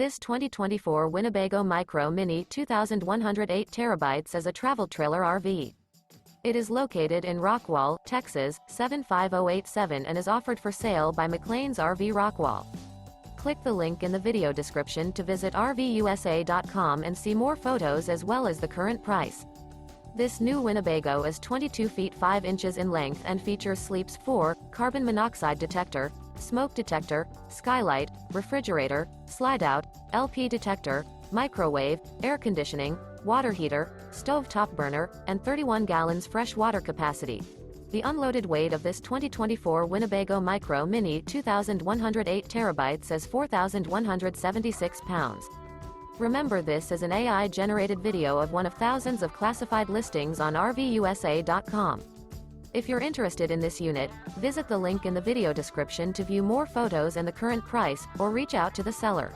This 2024 Winnebago Micro Minnie 2108 TB is a travel trailer RV. It is located in Rockwall, Texas, 75087 and is offered for sale by McClain's RV Rockwall. Click the link in the video description to visit RVUSA.com and see more photos as well as the current price. This new Winnebago is 22 feet 5 inches in length and features Sleep's 4, carbon monoxide detector, smoke detector, skylight, refrigerator, Slideout, LP detector, microwave, air conditioning, water heater, stove-top burner, and 31 gallons fresh water capacity. The unloaded weight of this 2024 Winnebago Micro Minnie 2108 TB is 4,176 pounds. Remember, this is an AI-generated video of one of thousands of classified listings on RVUSA.com. If you're interested in this unit, visit the link in the video description to view more photos and the current price, or reach out to the seller.